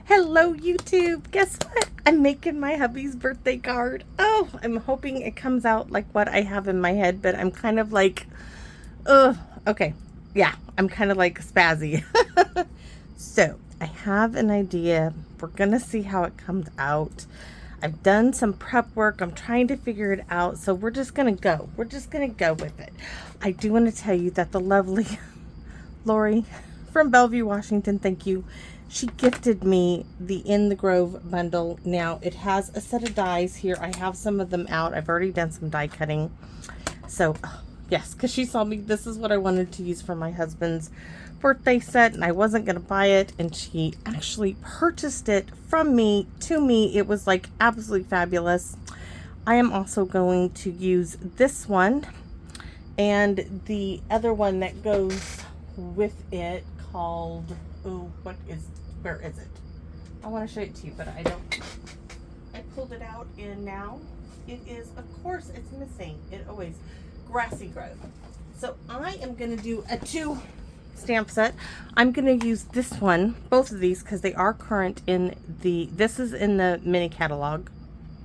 Hello YouTube, guess what? I'm making my hubby's birthday card. Oh, I'm hoping it comes out like what I have in my head, but I'm kind of like, okay. Yeah, I'm kind of like spazzy. So I have an idea. We're gonna see how it comes out. I've done some prep work. I'm trying to figure it out. So we're just gonna go. We're just gonna go with it. I do want to tell you that the lovely Lori from Bellevue, Washington, thank you. She gifted me the In the Grove bundle. Now it has a set of dies here. I have some of them out. I've already done some die cutting. So yes, because she saw me. This is what I wanted to use for my husband's birthday set, and I wasn't going to buy it, and she actually purchased it from me to me. It was like absolutely fabulous. I am also going to use this one and the other one that goes with it called, where is it? I want to show it to you, but I don't. I pulled it out and now it is, of course, it's missing. It always, Grassy Grove. So I am going to do a 2 stamp set. I'm going to use this one, both of these, because they are current in this is in the mini catalog.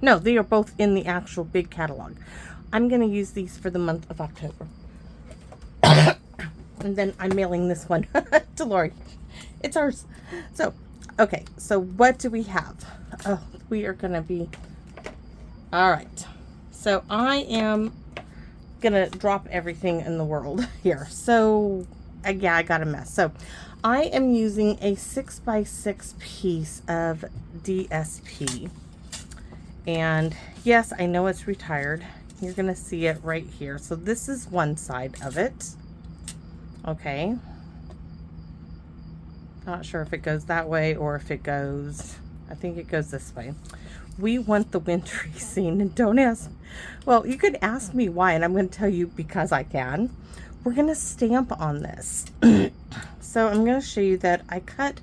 No, they are both in the actual big catalog. I'm going to use these for the month of October. And then I'm mailing this one to Lori. It's ours. So, okay. So what do we have? Oh, we are going to be... All right. So I am going to drop everything in the world here. So, yeah, I got a mess. So I am using a 6x6 piece of DSP. And yes, I know it's retired. You're going to see it right here. So this is one side of it. Okay. Not sure if it goes that way or if it goes, I think it goes this way. We want the wintry scene, and don't ask, well, you could ask me why, and I'm going to tell you because I can. We're going to stamp on this. So I'm going to show you that I cut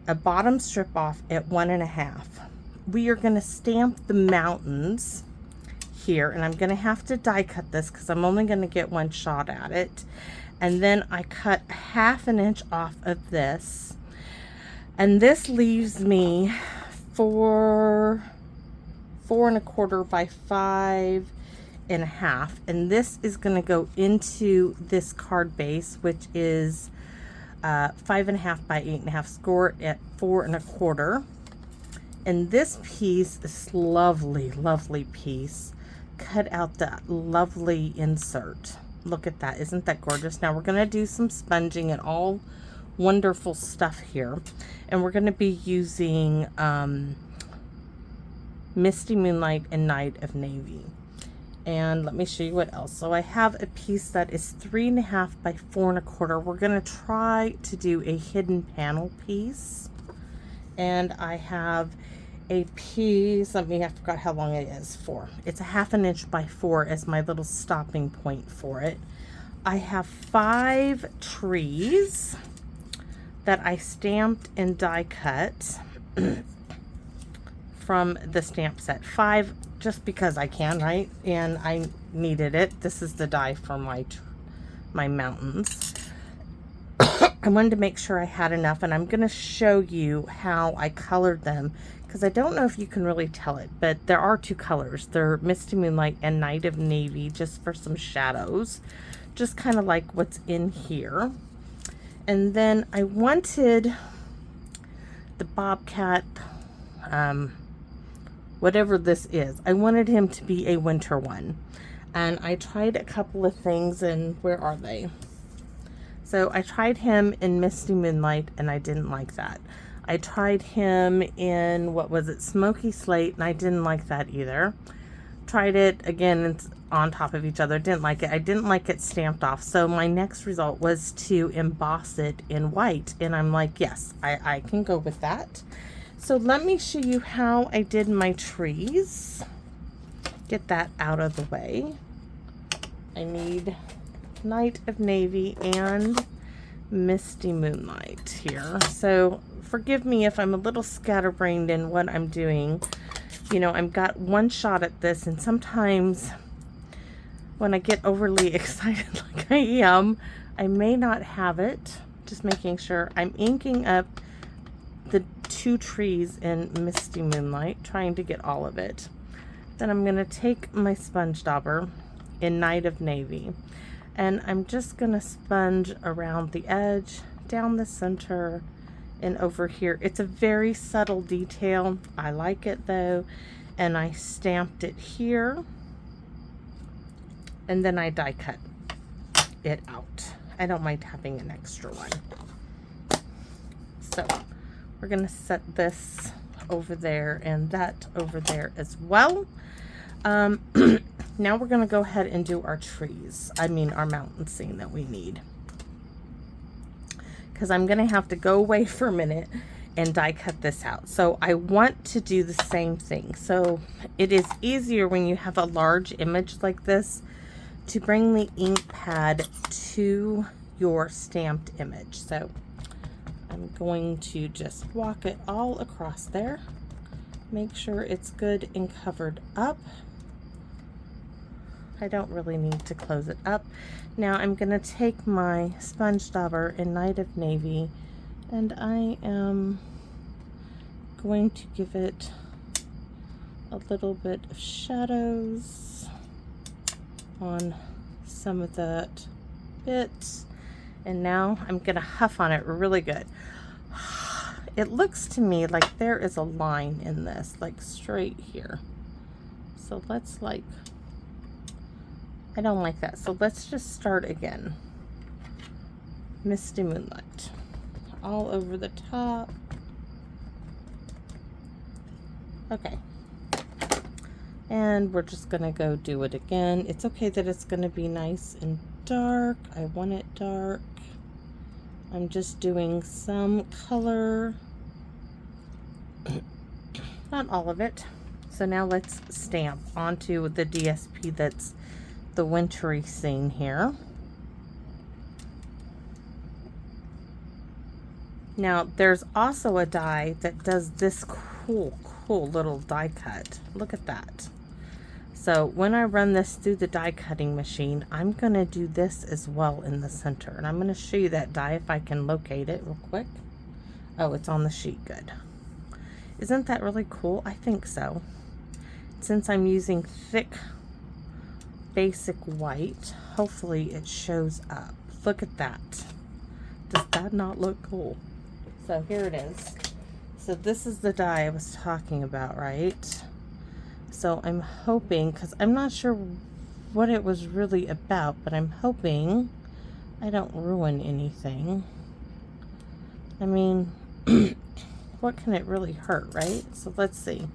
a bottom strip off at 1.5. We are going to stamp the mountains here, and I'm going to have to die cut this because I'm only going to get one shot at it. And then I cut 1/2 inch off of this, and this leaves me 4 1/4 by 5.5, and this is going to go into this card base, which is 5.5 by 8.5, score at 4 1/4. And this piece is lovely piece. Cut out that lovely insert. Look at that. Isn't that gorgeous? Now we're going to do some sponging and all wonderful stuff here. And we're going to be using Misty Moonlight and Night of Navy. And let me show you what else. So I have a piece that is 3.5 by 4 1/4. We're going to try to do a hidden panel piece. And I have a piece, I forgot how long it is for. It's 1/2 inch by 4 as my little stopping point for it. I have 5 trees that I stamped and die cut from the stamp set. 5 just because I can, right? And I needed it. This is the die for my mountains. I wanted to make sure I had enough, and I'm going to show you how I colored them, because I don't know if you can really tell it, but there are 2 colors. They're Misty Moonlight and Night of Navy, just for some shadows, just kind of like what's in here. And then I wanted the Bobcat, whatever this is, I wanted him to be a winter one. And I tried a couple of things, and where are they? So I tried him in Misty Moonlight, and I didn't like that. I tried him in, what was it, Smoky Slate, and I didn't like that either. Tried it again, it's on top of each other, didn't like it. I didn't like it stamped off. So my next result was to emboss it in white, and I'm like, yes, I can go with that. So let me show you how I did my trees. Get that out of the way. I need Night of Navy and Misty Moonlight here. So forgive me if I'm a little scatterbrained in what I'm doing. You know, I've got one shot at this, and sometimes when I get overly excited like I am, I may not have it. Just making sure I'm inking up the 2 trees in Misty Moonlight, trying to get all of it. Then I'm going to take my sponge dauber in Night of Navy, and I'm just going to sponge around the edge, down the center, and over here. It's a very subtle detail. I like it though, and I stamped it here, and then I die cut it out. I don't mind having an extra one. So we're going to set this over there and that over there as well. Now we're going to go ahead and do our trees. I mean our mountain scene that we need. Because I'm going to have to go away for a minute and die cut this out. So I want to do the same thing. So it is easier when you have a large image like this to bring the ink pad to your stamped image. So I'm going to just walk it all across there. Make sure it's good and covered up. I don't really need to close it up. Now I'm going to take my sponge dauber in Night of Navy, and I am going to give it a little bit of shadows on some of that bit. And now I'm going to huff on it really good. It looks to me like there is a line in this, like straight here. So let's I don't like that. So let's just start again. Misty Moonlight. All over the top. Okay. And we're just going to go do it again. It's okay that it's going to be nice and dark. I want it dark. I'm just doing some color. Not all of it. So now let's stamp onto the DSP that's the wintry scene here. Now there's also a die that does this cool little die cut. Look at that. So when I run this through the die cutting machine, I'm going to do this as well in the center. And I'm going to show you that die if I can locate it real quick. Oh, it's on the sheet. Good. Isn't that really cool? I think so. Since I'm using thick basic white, hopefully it shows up. Look at that. Does that not look cool? So here it is. So this is the die I was talking about, right? So I'm hoping, because I'm not sure what it was really about, but I'm hoping I don't ruin anything. I mean, what can it really hurt, right? So let's see.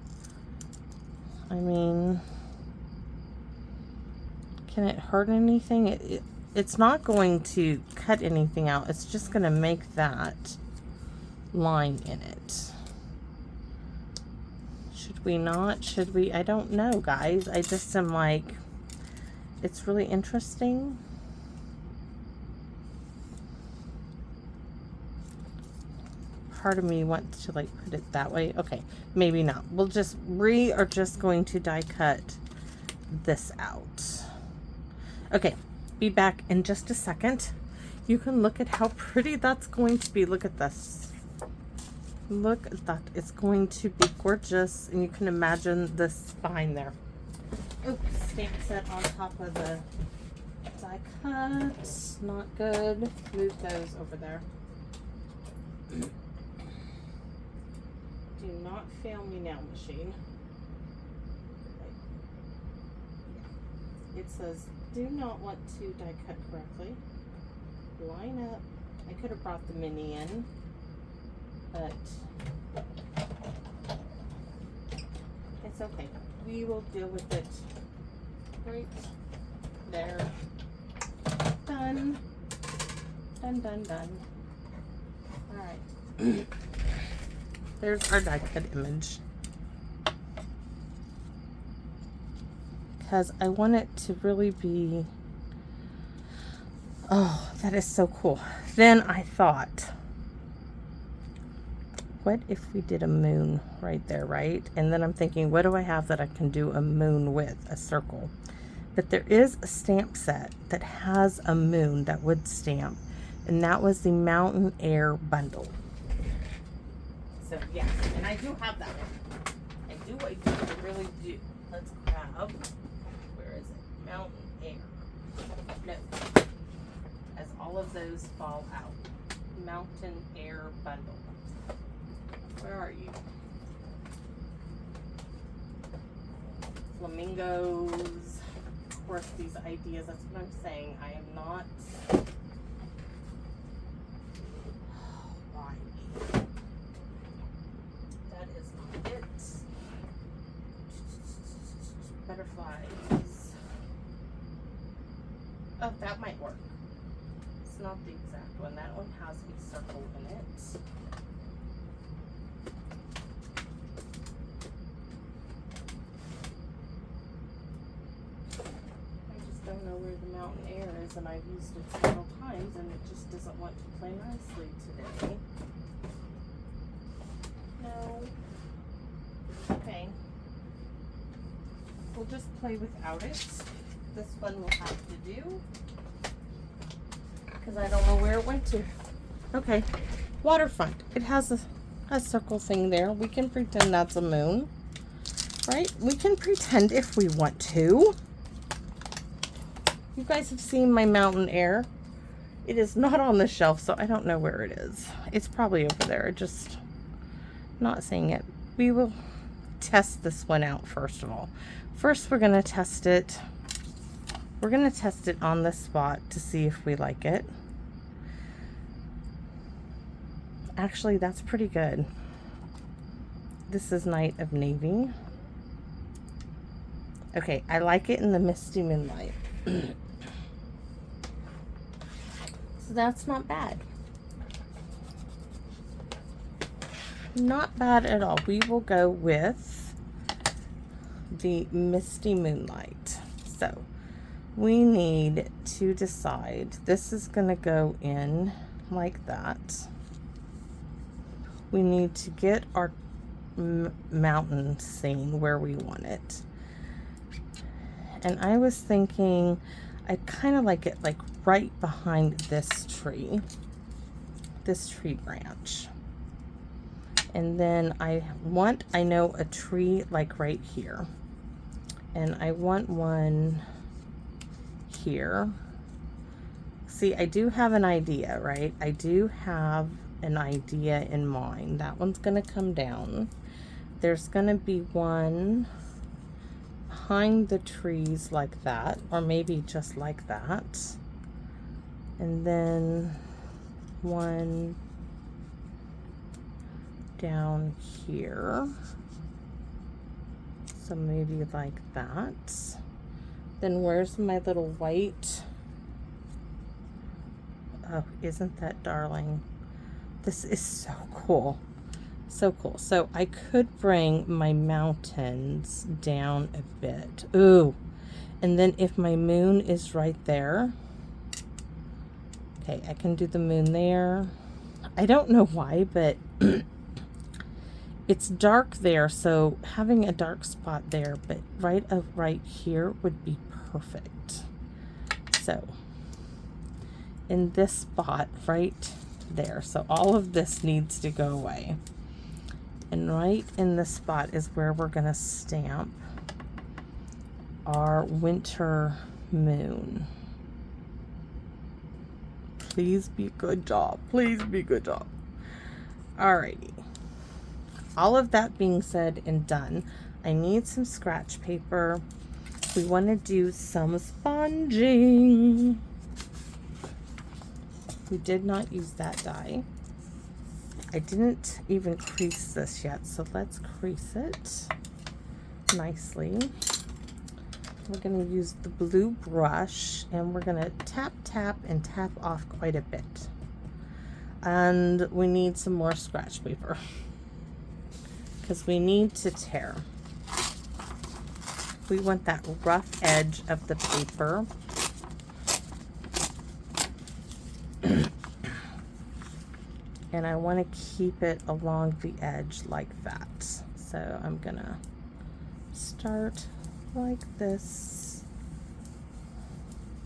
I mean, can it hurt anything? It's not going to cut anything out. It's just going to make that line in it. Should we not? Should we? I don't know, guys. I just am like, it's really interesting. Part of me wants to like put it that way. Okay, maybe not. We'll just, we are just going to die cut this out. Okay, be back in just a second. You can look at how pretty that's going to be. Look at this. Look at that. It's going to be gorgeous, and you can imagine the spine there. Oops, stamp set on top of the die cut. Not good. Move those over there. Do not fail me now, machine. It says, do not want to die cut correctly. Line up. I could have brought the mini in, but it's okay. We will deal with it right there. Done. Done, done, done. All right. There's our die cut image. Because I want it to really be, oh, that is so cool. Then I thought, what if we did a moon right there, right? And then I'm thinking, what do I have that I can do a moon with? A circle. But there is a stamp set that has a moon that would stamp, and that was the Mountain Air bundle. So yes, and I do have that one. I really do. Let's grab, where is it? Mountain Air. No, as all of those fall out. Mountain Air bundle. Where are you? Flamingos. Of course, these ideas, that's what I'm saying. I am not. Why? That is not it. Butterflies. Oh, that might work. It's not the exact one. That one has a circle in it. Don't know where the Mountain Air is, and I've used it several times and it just doesn't want to play nicely today. No. Okay. We'll just play without it. This one will have to do because I don't know where it went to. Okay. Waterfront. It has a circle thing there. We can pretend that's a moon, right? We can pretend if we want to. You guys have seen my Mountain Air. It is not on the shelf, so I don't know where it is. It's probably over there. Just not seeing it. We will test this one out first of all. First, we're going to test it. We're going to test it on this spot to see if we like it. Actually, that's pretty good. This is Night of Navy. Okay, I like it in the misty moonlight. So that's not bad. Not bad at all. We will go with the misty moonlight. So we need to decide. This is going to go in like that. We need to get our mountain scene where we want it. And I was thinking, I kind of like it like right behind this tree branch. And then I know a tree like right here. And I want one here. See, I do have an idea, right? I do have an idea in mind. That one's going to come down. There's going to be one behind the trees like that, or maybe just like that, and then one down here, so maybe like that. Then where's my little white? Oh, isn't that darling? This is so cool. So cool. So I could bring my mountains down a bit. Ooh. And then if my moon is right there. Okay, I can do the moon there. I don't know why, but it's dark there. So having a dark spot there, but right here would be perfect. So in this spot right there. So all of this needs to go away. And right in this spot is where we're going to stamp our winter moon. Please be a good job. Please be a good job. Alrighty. All of that being said and done, I need some scratch paper. We want to do some sponging. We did not use that die. I didn't even crease this yet, so let's crease it nicely. We're going to use the blue brush, and we're going to tap, tap, and tap off quite a bit. And we need some more scratch paper because we need to tear. We want that rough edge of the paper. And I want to keep it along the edge like that. So I'm gonna start like this.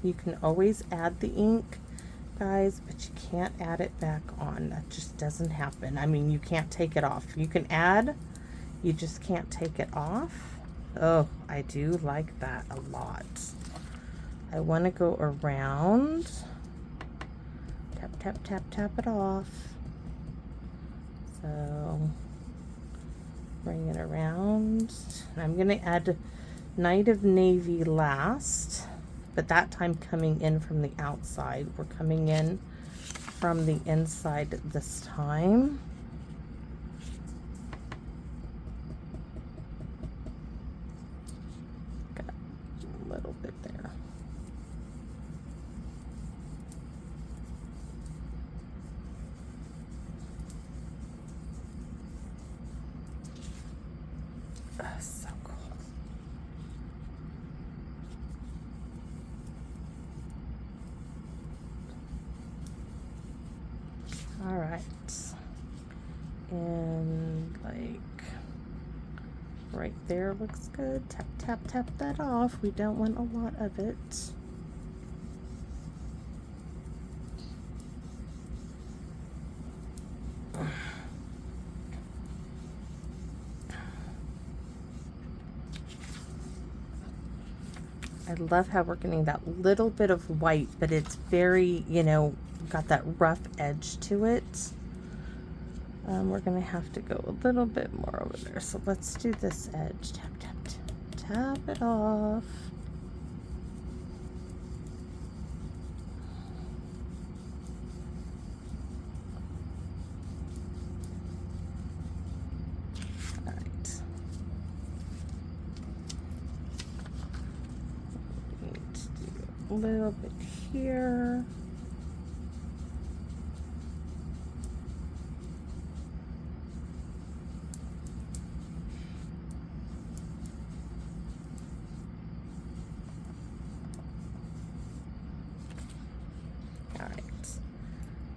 You can always add the ink, guys, but you can't add it back on. That just doesn't happen. I mean, you can't take it off. You can add, you just can't take it off. Oh, I do like that a lot. I want to go around, tap, tap, tap, tap it off. So bring it around. I'm going to add Night of Navy last, but that time coming in from the outside. We're coming in from the inside this time. Got a little bit there. So cool. All right, and like right there looks good. Tap, tap, tap that off. We don't want a lot of it. I love how we're getting that little bit of white, but it's very, you know, got that rough edge to it. We're gonna have to go a little bit more over there. So let's do this edge. Tap, tap, tap, tap it off. All right. Need to do a little bit here.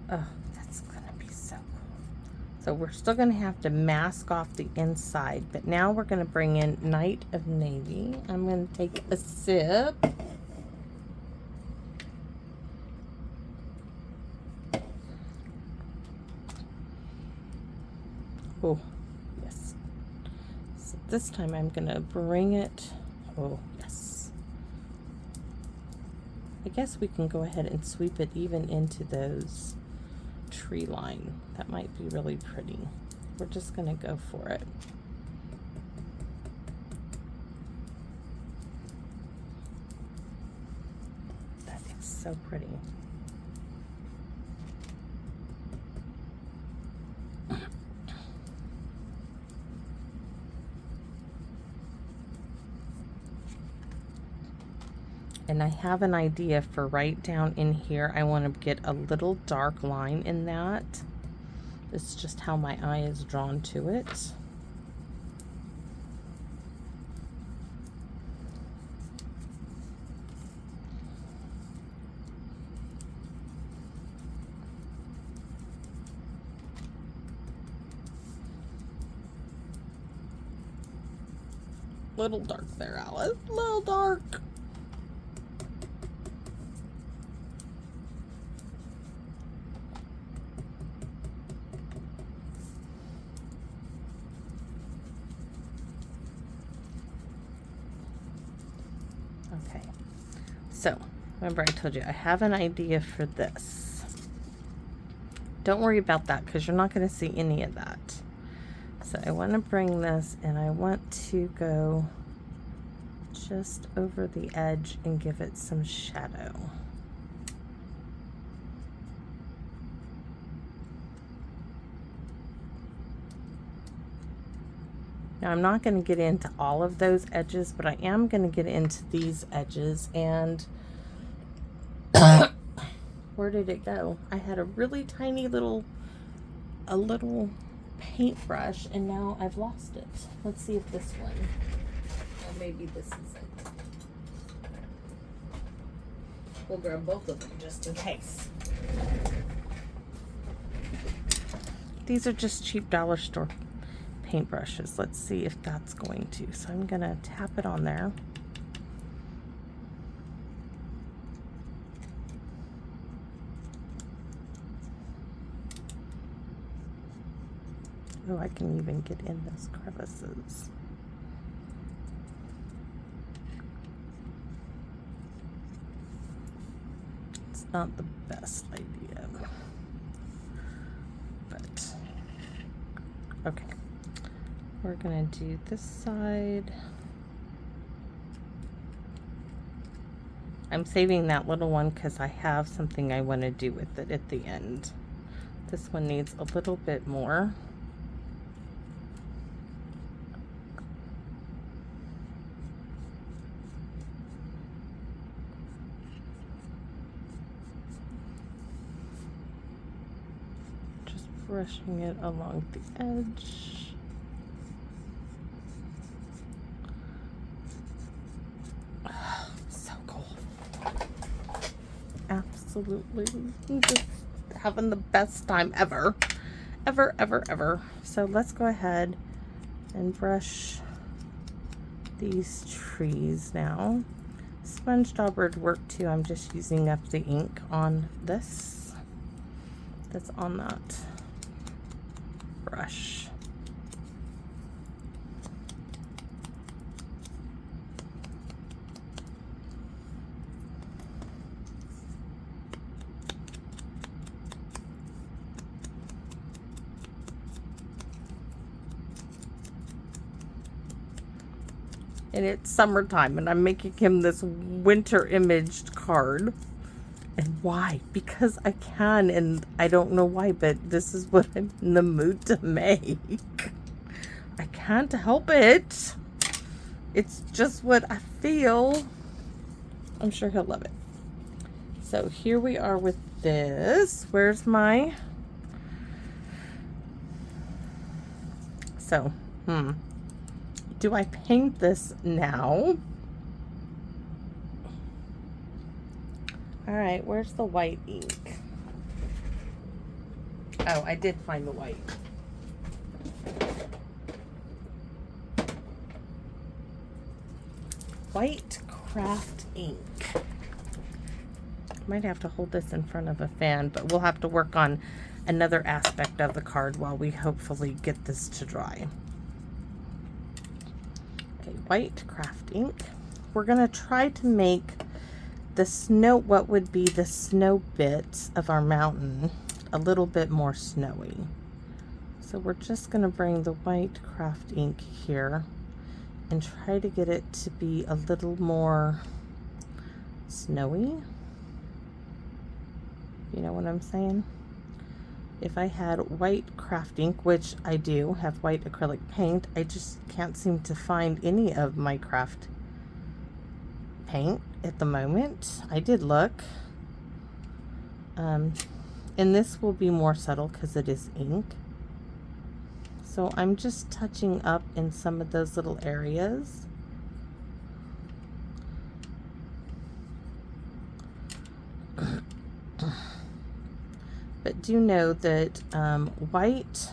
Oh, that's gonna be so cool. So we're still gonna have to mask off the inside, but now we're gonna bring in Night of Navy. I'm gonna take a sip. Oh, yes. So this time I'm gonna bring it. Oh, yes. I guess we can go ahead and sweep it even into those tree line. That might be really pretty. We're just gonna go for it. That is so pretty. And I have an idea for right down in here. I want to get a little dark line in that. It's just how my eye is drawn to it. Little dark there, Alice. Little dark. Okay, so remember I told you I have an idea for this. Don't worry about that because you're not going to see any of that. So I want to bring this and I want to go just over the edge and give it some shadow. Now I'm not going to get into all of those edges, but I am going to get into these edges. And where did it go? I had a really tiny little paintbrush and now I've lost it. Let's see if this one, or maybe this is it. We'll grab both of them just in case. These are just cheap dollar store paintbrushes. Let's see if that's going to. So I'm gonna tap it on there. Oh, I can even get in those crevices. It's not the best idea, but okay. We're gonna do this side. I'm saving that little one because I have something I want to do with it at the end. This one needs a little bit more. Just brushing it along the edge. Absolutely just having the best time ever. So let's go ahead and brush these trees now. Sponge job would work too. I'm just using up the ink on this that's on that brush. And it's summertime and I'm making him this winter imaged card. And why? Because I can, and I don't know why, but this is what I'm in the mood to make. I can't help it. It's just what I feel. I'm sure he'll love it. So here we are with this. Where's my... So, do I paint this now? All right, where's the white ink? Oh, I did find the white. White craft ink. Might have to hold this in front of a fan, but we'll have to work on another aspect of the card while we hopefully get this to dry. Okay, white craft ink. We're gonna try to make the snow, what would be the snow bits of our mountain, a little bit more snowy. So we're just gonna bring the white craft ink here and try to get it to be a little more snowy. You know what I'm saying? If I had white craft ink, which I do have white acrylic paint, I just can't seem to find any of my craft paint at the moment. I did look. And this will be more subtle because it is ink. So I'm just touching up in some of those little areas. But do know that white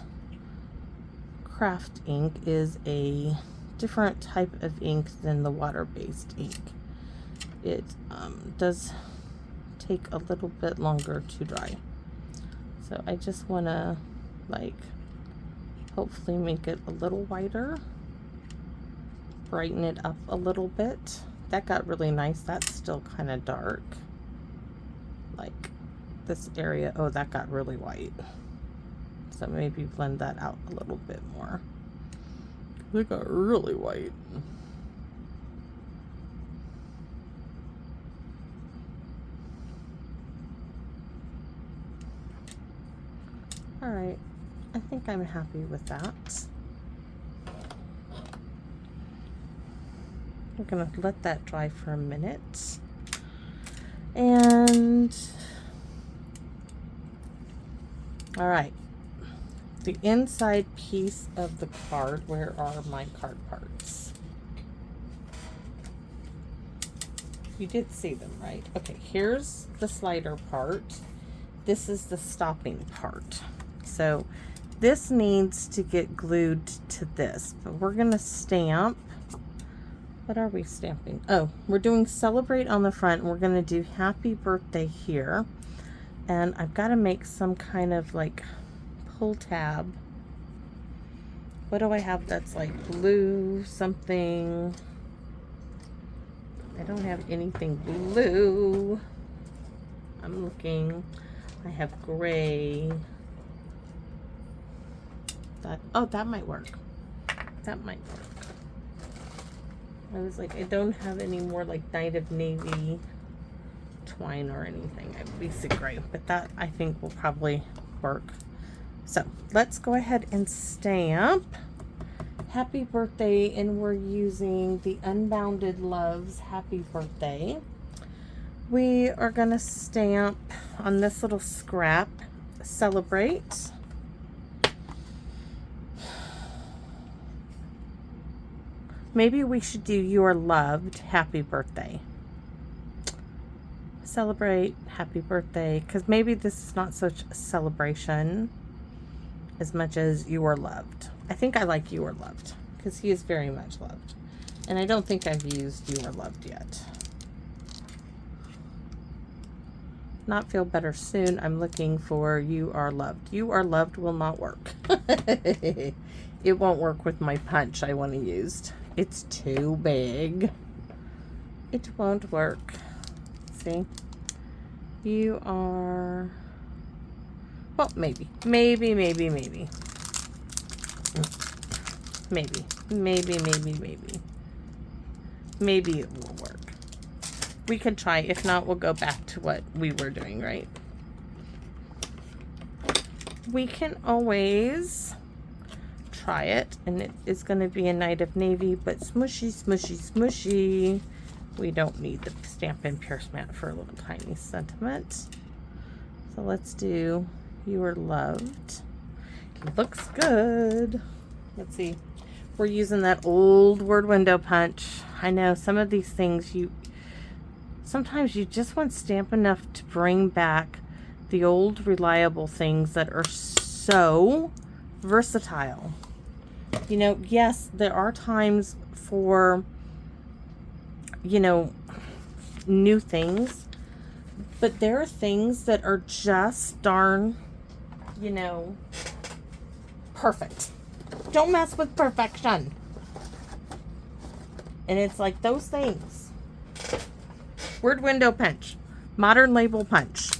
craft ink is a different type of ink than the water-based ink. It does take a little bit longer to dry. So I just want to like hopefully make it a little whiter, brighten it up a little bit. That got really nice. That's still kind of dark. Like this area, oh, that got really white. So maybe blend that out a little bit more. It got really white. All right, I think I'm happy with that. We're gonna let that dry for a minute. And all right, the inside piece of the card, where are my card parts? You did see them, right? Okay, here's the slider part. This is the stopping part. So this needs to get glued to this, but we're gonna stamp. What are we stamping? Oh, we're doing celebrate on the front, and we're gonna do happy birthday here. And I've got to make some kind of like pull tab What do I have that's like blue something? I don't have anything blue. I'm looking. I have gray. That might work. That might work. I was like, I don't have any more like Night of Navy twine or anything. I have basic gray, but that I think will probably work. So let's go ahead and stamp happy birthday, and we're using the Unbounded Loves Happy Birthday. We are gonna stamp on this little scrap, celebrate. Maybe we should do your loved happy birthday. Celebrate happy birthday, because maybe this is not such a celebration as much as you are loved. I think I like you are loved because he is very much loved. And I don't think I've used you are loved yet. Not feel better soon. I'm looking for you are loved. You are loved will not work. It won't work with my punch I want to use. It's too big. It won't work. See? You are... Well, maybe. Maybe. Maybe it will work. We could try. If not, we'll go back to what we were doing, right? We can always try it, and it is going to be a Night of Navy, but smushy, smushy, smushy. We don't need the Stampin' Pierce mat for a little tiny sentiment. So let's do You Are Loved. It looks good. Let's see. We're using that old word window punch. I know some of these things sometimes you just want Stampin' Up to bring back the old reliable things that are so versatile. You know, yes, there are times for, you know, new things, but there are things that are just darn, you know, perfect. Don't mess with perfection. And it's like those things. Word window punch. Modern label punch.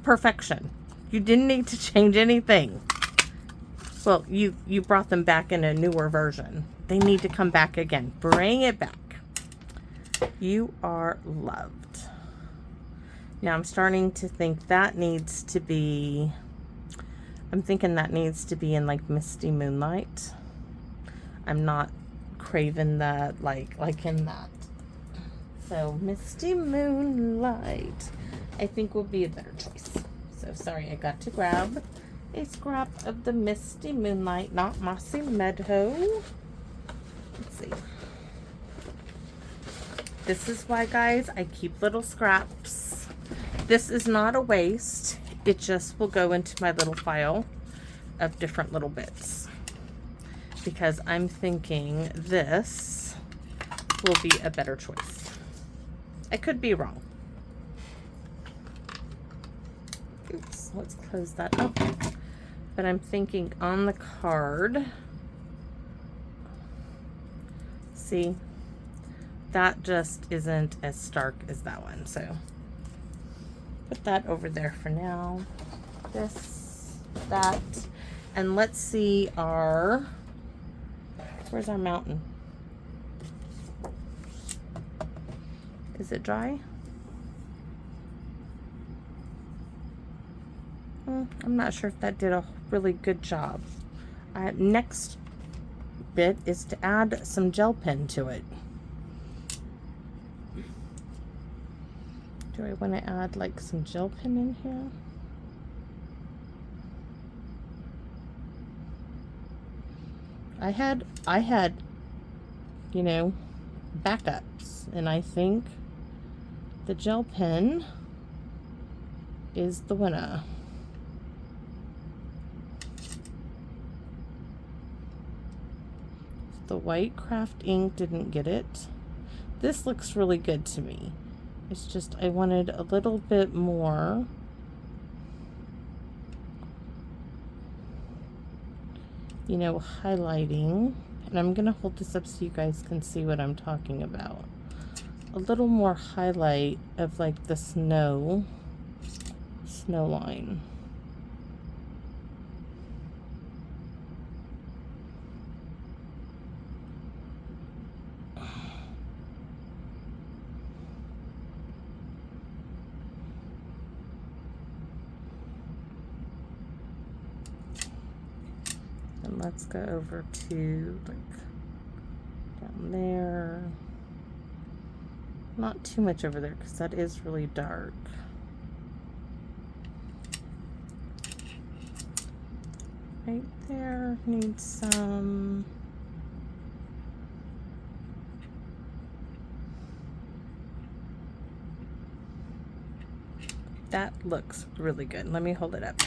Perfection. You didn't need to change anything. Well, you brought them back in a newer version. They need to come back again. Bring it back. You are loved. Now I'm starting to think that needs to be... I'm thinking that needs to be in like Misty Moonlight. I'm not craving that like in that. So Misty Moonlight I think will be a better choice. So sorry, I got to grab a scrap of the Misty Moonlight, not Mossy Meadow. Let's see. This is why, guys, I keep little scraps. This is not a waste. It just will go into my little file of different little bits, because I'm thinking this will be a better choice. I could be wrong. Oops, let's close that up. But I'm thinking on the card, see, that just isn't as stark as that one. So put that over there for now. This, that, and let's see our, where's our mountain? Is it dry? I'm not sure if that did a really good job. Next bit is to add some gel pen to it. Do I want to add like some gel pen in here? I had, you know, backups, and I think the gel pen is the winner. The white craft ink didn't get it. This looks really good to me. It's just I wanted a little bit more. you know, highlighting, and I'm going to hold this up so you guys can see what I'm talking about. A little more highlight of like the snow line. And let's go over to like down there. Not too much over there because that is really dark. Right there needs some. That looks really good. Let me hold it up.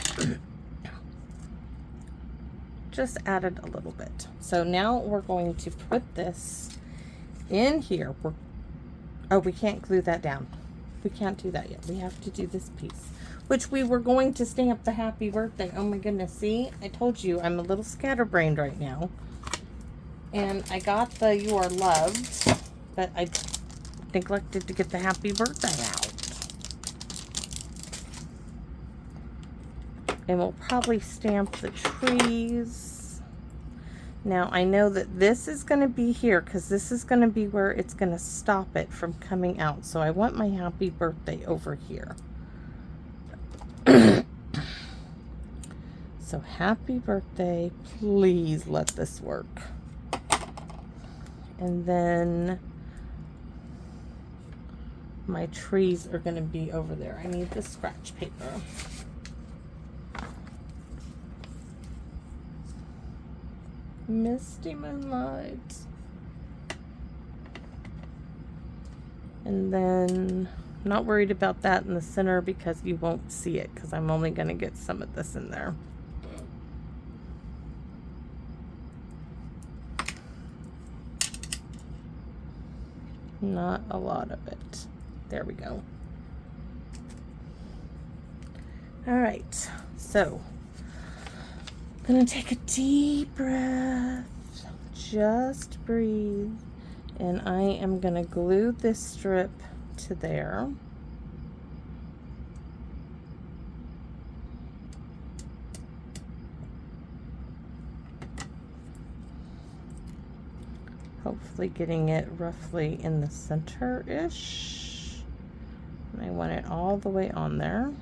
Just added a little bit. So now we're going to put this in here. Oh, we can't glue that down. We can't do that yet. We have to do this piece, which we were going to stamp the happy birthday. Oh my goodness. See, I told you I'm a little scatterbrained right now. And I got the You Are Loved, but I neglected to get the happy birthday out. And we'll probably stamp the trees. Now I know that this is going to be here because this is going to be where it's going to stop it from coming out. So I want my happy birthday over here. So happy birthday. Please let this work. And then my trees are going to be over there. I need the scratch paper. Misty Moonlight. And then not worried about that in the center because you won't see it because I'm only going to get some of this in there. Not a lot of it. There we go. All right, so I'm gonna take a deep breath, just breathe, and I am gonna glue this strip to there. Hopefully getting it roughly in the center-ish. And I want it all the way on there.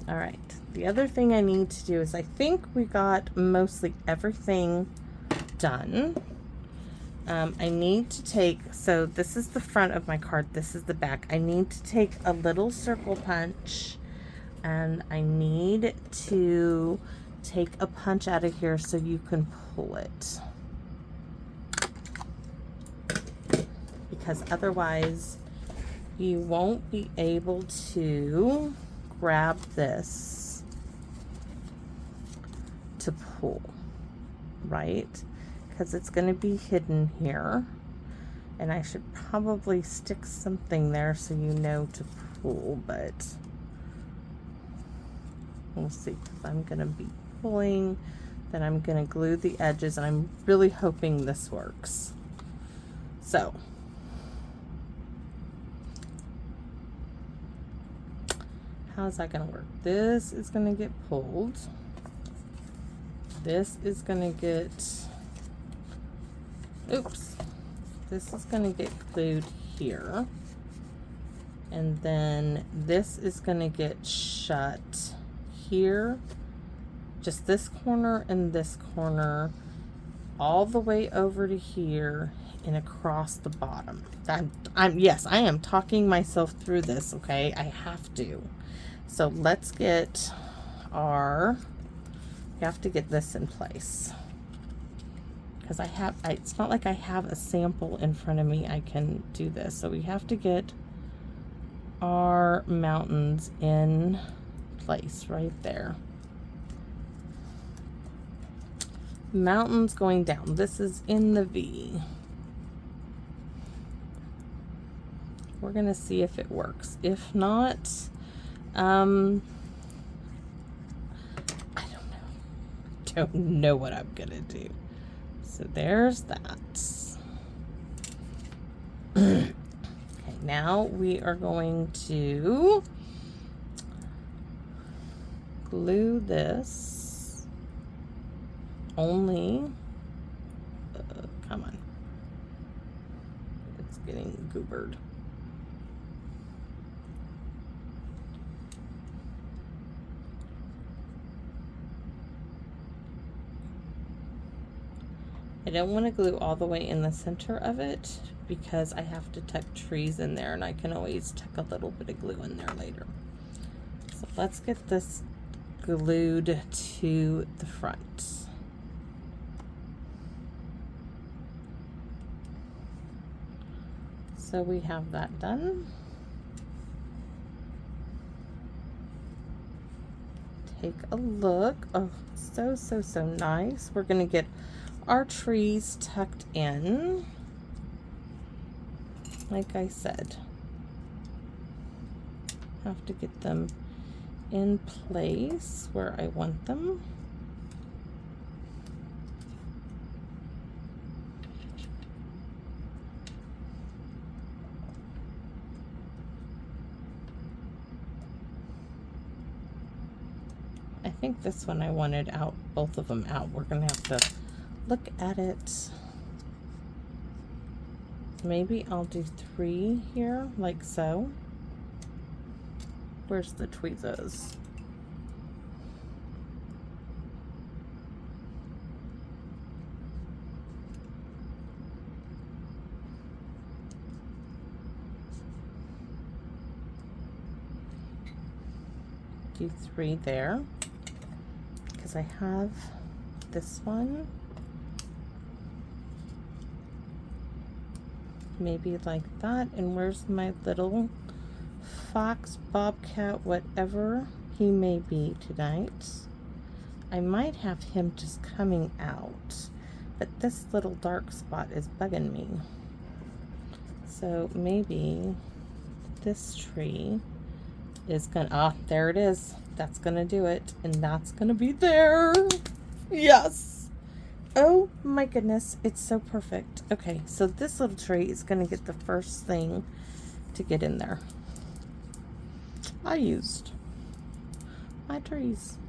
All right, the other thing I need to do is I think we got mostly everything done. I need to take, so this is the front of my card, this is the back. I need to take a little circle punch and I need to take a punch out of here so you can pull it. Because otherwise you won't be able to grab this to pull, right? Because it's going to be hidden here, and I should probably stick something there so you know to pull, but we'll see. Because I'm going to be pulling, then I'm going to glue the edges, and I'm really hoping this works. So how's that going to work? This is going to get pulled. This is going to get, oops, this is going to get glued here. And then this is going to get shut here. Just this corner and this corner. All the way over to here and across the bottom. Yes, I am talking myself through this, okay? I have to. So let's get our, we have to get this in place. Because it's not like I have a sample in front of me I can do this. So we have to get our mountains in place right there. Mountains going down. This is in the V. we're gonna see if it works. If not, I don't know what I'm gonna do. So there's that. Okay, now we are going to glue this only. Come on. It's getting goobered. I don't want to glue all the way in the center of it because I have to tuck trees in there, and I can always tuck a little bit of glue in there later. So let's get this glued to the front. So we have that done. Take a look. Oh, so nice. We're gonna get our trees tucked in. Like I said, have to get them in place where I want them. I think this one I wanted out, both of them out. We're gonna have to look at it. Maybe I'll do 3 here, like so. Where's the tweezers? Do 3 there, because I have this one. Maybe like that. And where's my little fox, bobcat, whatever he may be tonight? I might have him just coming out, but this little dark spot is bugging me. So maybe this tree is gonna, ah, there it is. That's gonna do it, and that's gonna be there. Yes. Oh my goodness, it's so perfect. Okay, so this little tree is gonna get the first thing to get in there. I used my trees.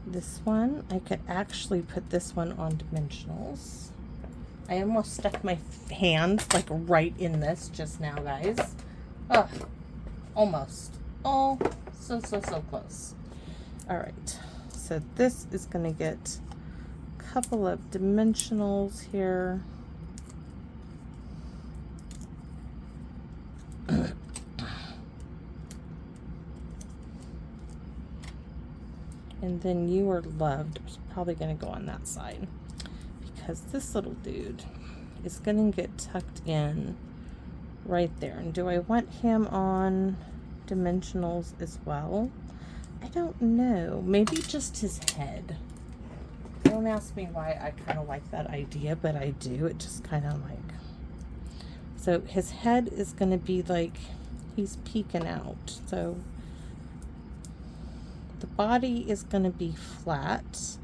This one, I could actually put this one on dimensionals. I almost stuck my hand like right in this just now, guys. Oh, almost. Oh, so close. All right, so this is gonna get a couple of dimensionals here. And then You Are Loved is probably going to go on that side, because this little dude is going to get tucked in right there. And do I want him on dimensionals as well? I don't know. Maybe just his head. Don't ask me why I kind of like that idea, but I do. It just kind of like... So his head is going to be like he's peeking out. So the body is going to be flat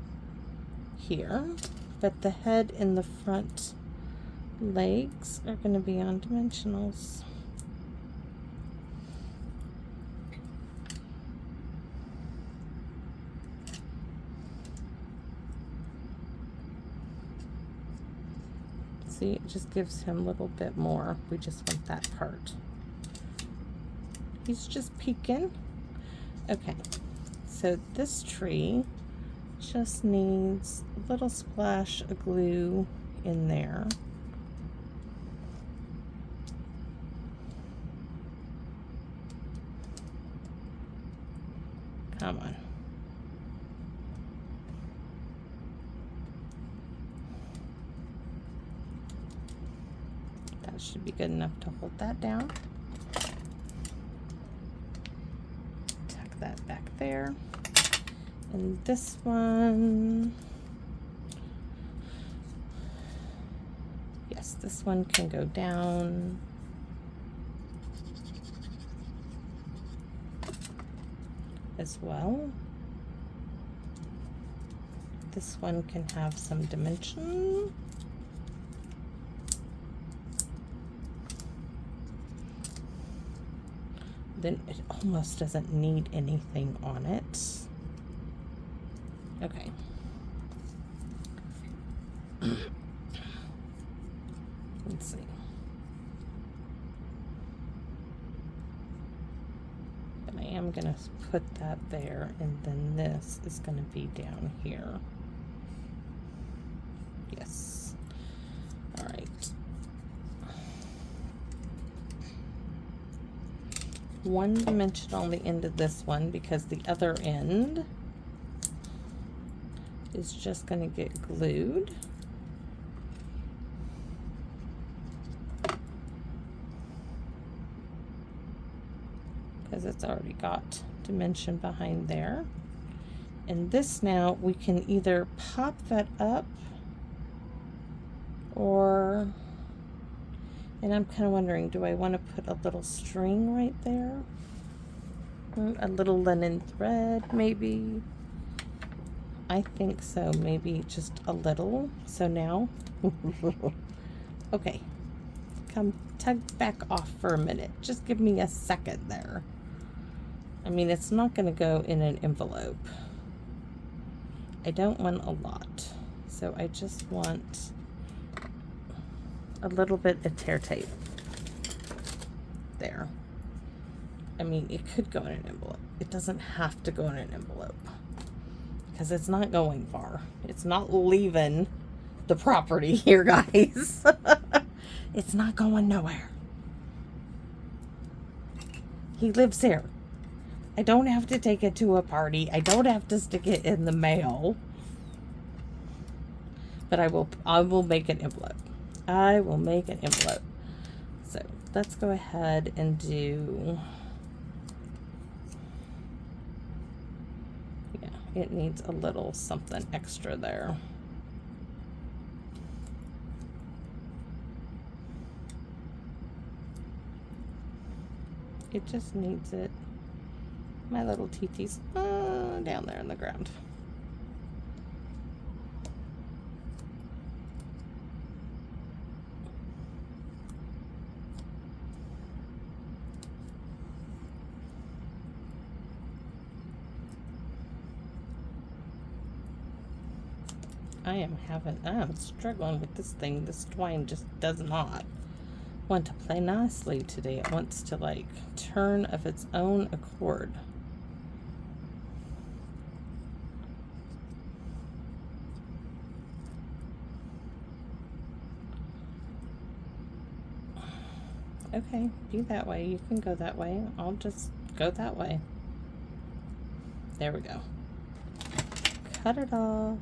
here, but the head and the front legs are going to be on dimensionals. See, it just gives him a little bit more. We just want that part. He's just peeking. Okay. So this tree just needs a little splash of glue in there. Come on. That should be good enough to hold that down. Tuck that back there. And this one, yes, this one can go down. As well. This one can have some dimension. Then it almost doesn't need anything on it. Okay. Let's see. But I am going to put that there, and then this is going to be down here. Yes. All right. One dimension on the end of this one, because the other end is just going to get glued. Because it's already got dimension behind there. And this now, we can either pop that up or, and I'm kind of wondering, do I want to put a little string right there? A little linen thread, maybe? I think so, maybe just a little. So now, okay, come tug back off for a minute. Just give me a second there. I mean, it's not going to go in an envelope. I don't want a lot. So I just want a little bit of tear tape there. I mean, it could go in an envelope. It doesn't have to go in an envelope because it's not going far. It's not leaving the property here, guys. It's not going nowhere. He lives here. I don't have to take it to a party. I don't have to stick it in the mail. But I will make an envelope. I will make an envelope. So let's go ahead and do, yeah, it needs a little something extra there. It just needs it. My little TT's down there in the ground. I'm struggling with this thing. This twine just does not want to play nicely today. It wants to like turn of its own accord. Okay, be that way. You can go that way. I'll just go that way. There we go. Cut it off.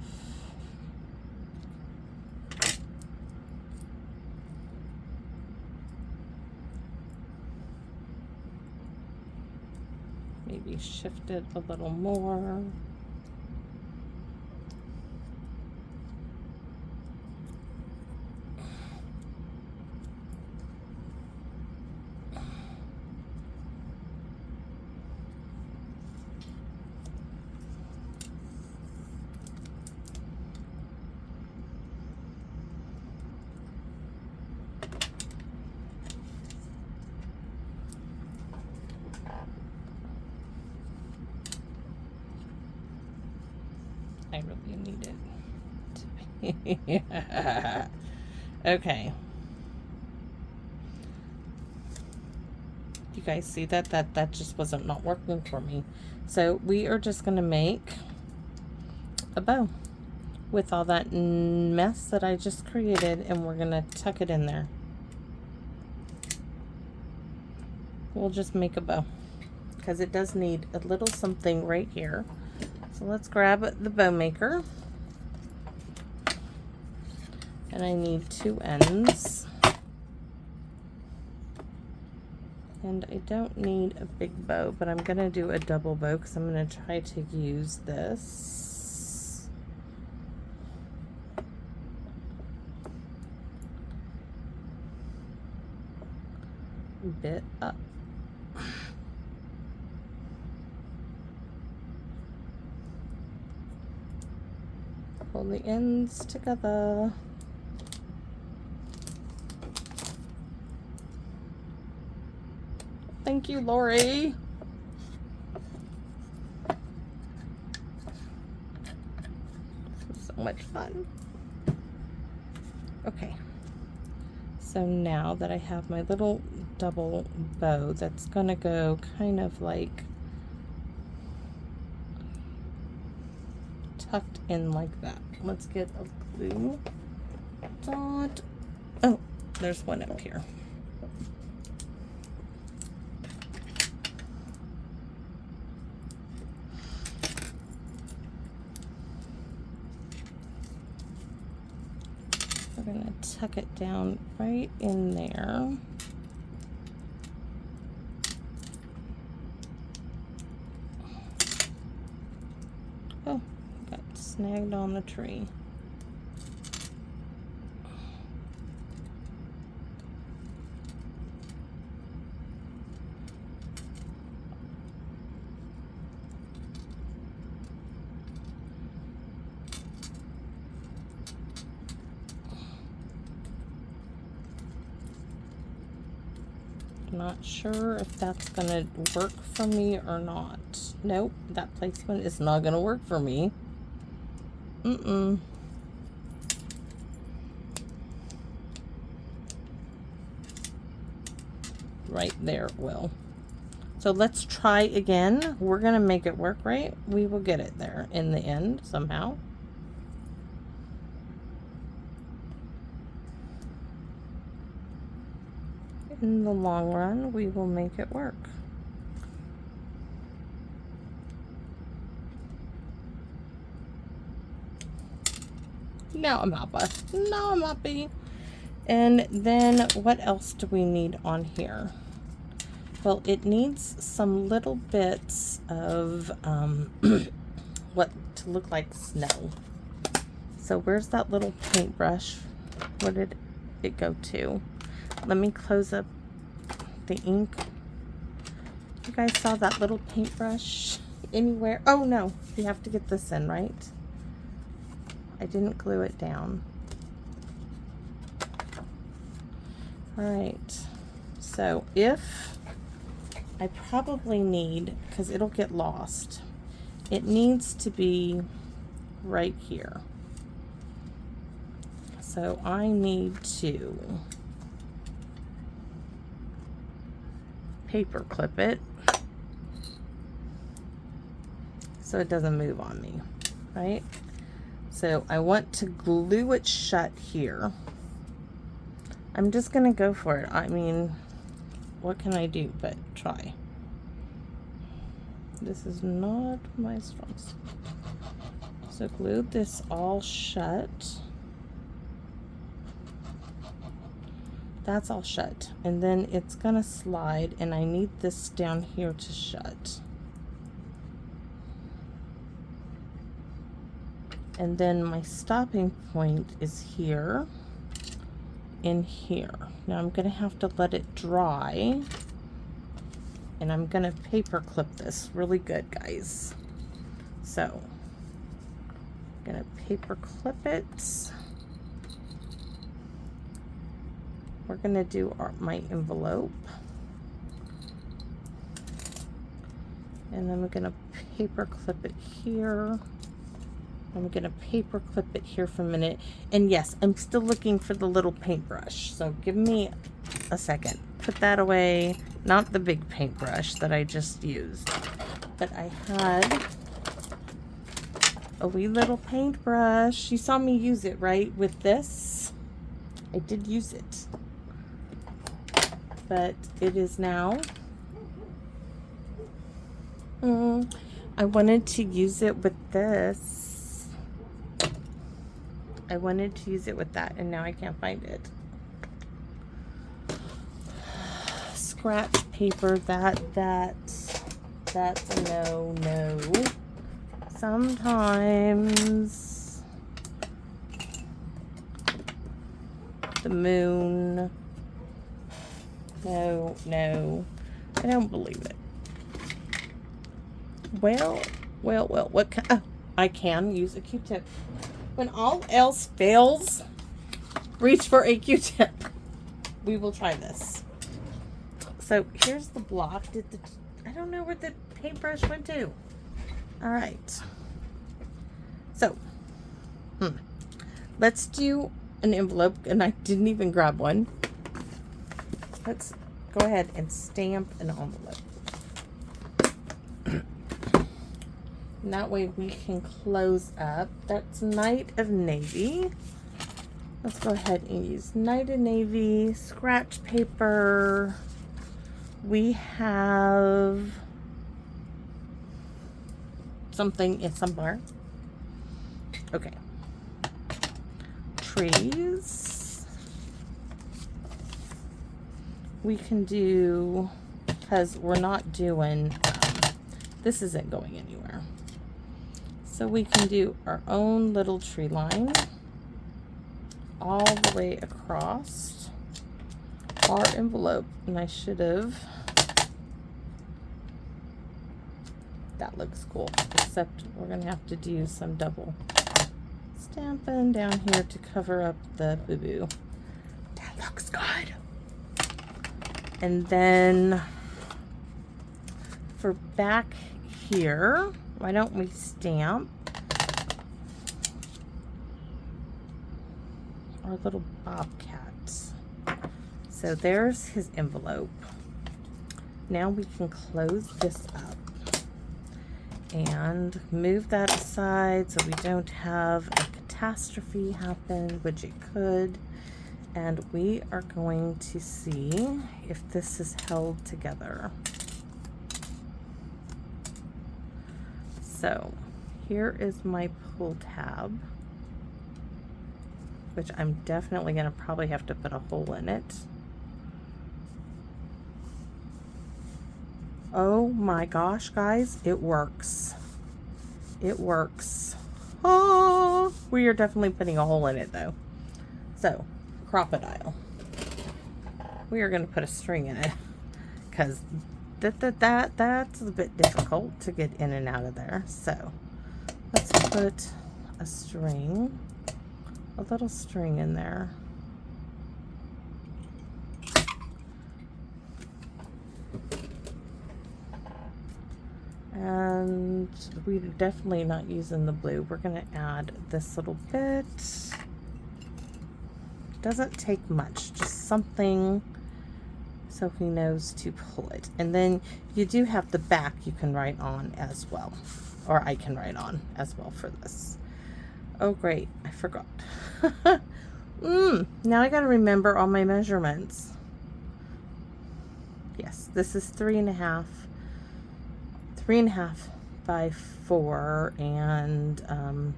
Maybe shift it a little more. I really need it. Yeah. Okay. You guys see that? That just wasn't not working for me. So we are just going to make a bow with all that mess that I just created, and we're going to tuck it in there. We'll just make a bow because it does need a little something right here. So let's grab the bow maker, and I need two ends. And I don't need a big bow, but I'm gonna do a double bow because I'm gonna try to use this. Bit up. Pull the ends together. Thank you, Lori. This was so much fun. Okay. So now that I have my little double bow, that's gonna go kind of like tucked in like that. Let's get a blue dot. Oh, there's one up here. We're gonna tuck it down right in there. Oh, got snagged on the tree. Not sure if that's gonna work for me or not. Nope, that placement is not gonna work for me. Right there it will. So let's try again. We're gonna make it work, right? We will get it there in the end somehow. In the long run, we will make it work. Now I'm happy. Now I'm happy. And then what else do we need on here? Well, it needs some little bits of what to look like snow. So where's that little paintbrush? Where did it go to? Let me close up the ink. You guys saw that little paintbrush anywhere? Oh no, you have to get this in, right? I didn't glue it down. All right, so if I probably need, because it'll get lost, it needs to be right here. So I need to paper clip it so it doesn't move on me, right? So I want to glue it shut here. I'm just gonna go for it. I mean, what can I do but try? This is not my strong suit. So glue this all shut. That's all shut, and then it's gonna slide, and I need this down here to shut. And then my stopping point is here in here. Now I'm gonna have to let it dry, and I'm gonna paper clip this really good, guys. So I'm gonna paper clip it. We're gonna do my envelope, and then we're gonna paper clip it here. I'm gonna paper clip it here for a minute. And yes, I'm still looking for the little paintbrush, so give me a second. Put that away. Not the big paintbrush that I just used, but I had a wee little paintbrush. You saw me use it, right? With this, I did use it. But it is now. I wanted to use it with this. I wanted to use it with that, and now I can't find it. scratch paper. That's a no. Sometimes the moon. No, I don't believe it. Well, what can, oh, I can use a Q-tip. When all else fails, reach for a Q-tip. We will try this. So here's the block. I don't know where the paintbrush went to. All right. So, let's do an envelope, and I didn't even grab one. Let's go ahead and stamp an envelope. And that way we can close up. That's Night of Navy. Let's go ahead and use Night of Navy, scratch paper. We have something in somewhere. Okay. Trees. We can do, because we're not doing, this isn't going anywhere. So we can do our own little tree line all the way across our envelope. And I should have, that looks cool, except we're going to have to do some double stamping down here to cover up the boo-boo. That looks good. And then for back here, why don't we stamp our little bobcat? So there's his envelope. Now we can close this up and move that aside so we don't have a catastrophe happen, which it could. And we are going to see if this is held together. So here is my pull tab, which I'm definitely going to probably have to put a hole in it. Oh my gosh, guys, it works. It works. Oh, we are definitely putting a hole in it though. So, crocodile. We are going to put a string in it because that's a bit difficult to get in and out of there. So let's put a string, a little string in there. And we're definitely not using the blue. We're going to add this little bit. Doesn't take much, just something so he knows to pull it. And then you do have the back you can write on as well, or I can write on as well for this. Oh great, I forgot. Now I gotta remember all my measurements. Yes, this is 3.5 by 4, and I'm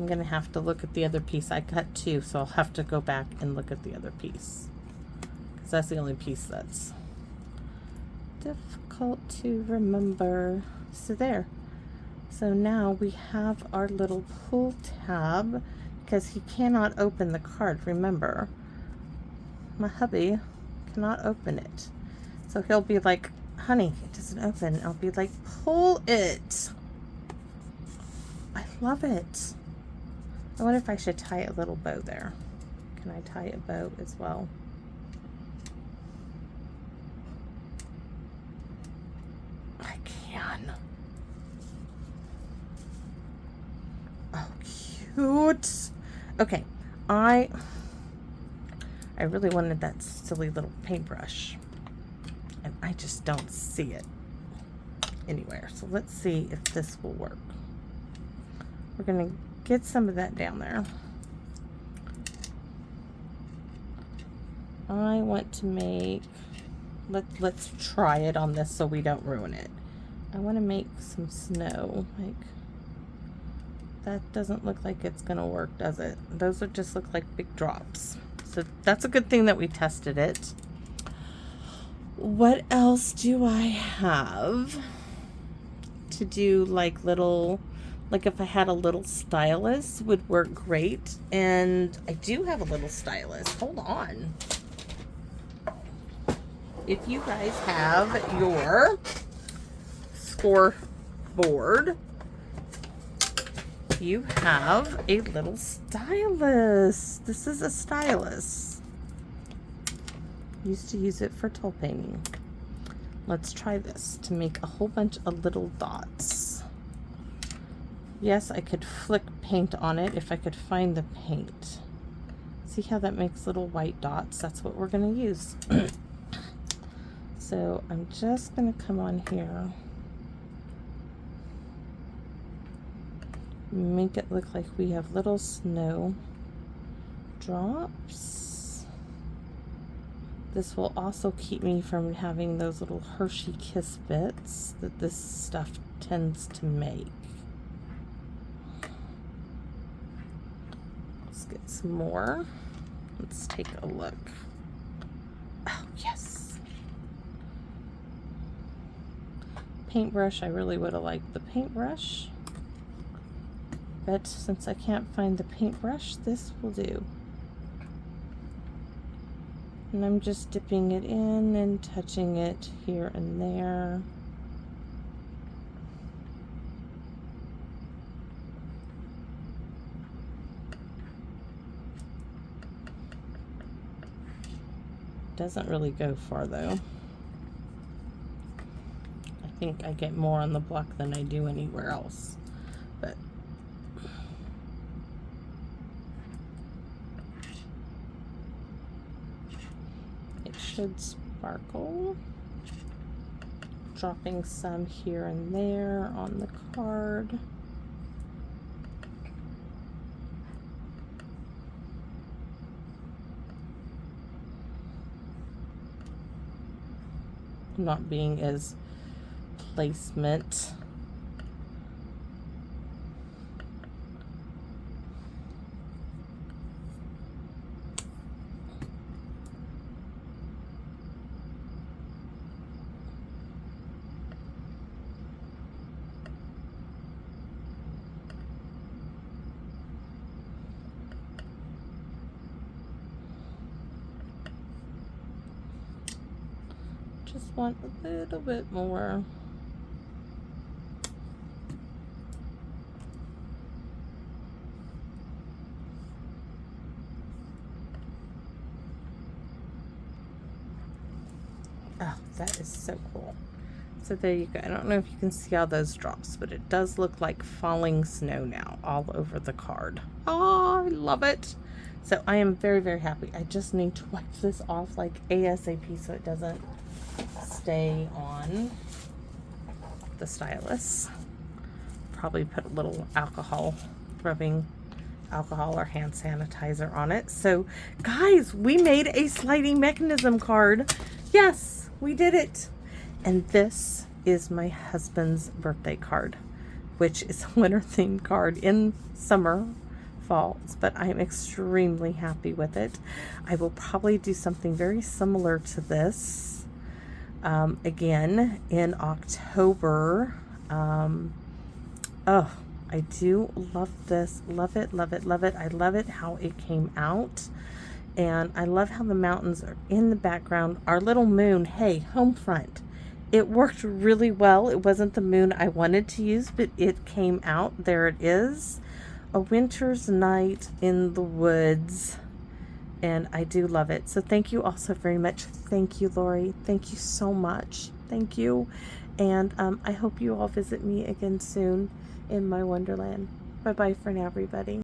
gonna have to look at the other piece. I cut 2, so I'll have to go back and look at the other piece, because that's the only piece that's difficult to remember. So there. So now we have our little pull tab, because he cannot open the card. Remember, my hubby cannot open it. So he'll be like, honey, it doesn't open. I'll be like, pull it. I love it. I wonder if I should tie a little bow there. Can I tie a bow as well? I can. Oh, cute. Okay, I really wanted that silly little paintbrush, and I just don't see it anywhere. So let's see if this will work. We're gonna get some of that down there. I want to make, let's try it on this so we don't ruin it. I want to make some snow. Like, that doesn't look like it's gonna work, does it? Those would just look like big drops. So that's a good thing that we tested it. What else do I have to do? Like little, like if I had a little stylus would work great. And I do have a little stylus. Hold on. If you guys have your scoreboard, you have a little stylus. This is a stylus. Used to use it for toll painting. Let's try this to make a whole bunch of little dots. Yes, I could flick paint on it if I could find the paint. See how that makes little white dots? That's what we're going to use. So I'm just going to come on here, make it look like we have little snow drops. This will also keep me from having those little Hershey Kiss bits that this stuff tends to make. Let's get some more. Let's take a look. Oh, yes. Paintbrush. I really would have liked the paintbrush, but since I can't find the paintbrush, this will do. And I'm just dipping it in and touching it here and there. Doesn't really go far though. I think I get more on the block than I do anywhere else, but it should sparkle. Dropping some here and there on the card. Not being as placement. Just want a little bit more. Oh, that is so cool. So there you go. I don't know if you can see all those drops, but it does look like falling snow now all over the card. Oh, I love it. So I am very, very happy. I just need to wipe this off like ASAP so it doesn't stay on the stylus. Probably put a little rubbing alcohol or hand sanitizer on it. So guys, we made a sliding mechanism card. Yes, we did it. And this is my husband's birthday card, which is a winter themed card in summer falls, but I'm extremely happy with it. I will probably do something very similar to this again in October. Oh, I do love this. Love it, love it, love it. I love it how it came out. And I love how the mountains are in the background. Our little moon, hey, home front. It worked really well. It wasn't the moon I wanted to use, but it came out. There it is. A winter's night in the woods. And I do love it. So thank you all so very much. Thank you, Lori. Thank you so much. Thank you. And I hope you all visit me again soon in my wonderland. Bye-bye for now, everybody.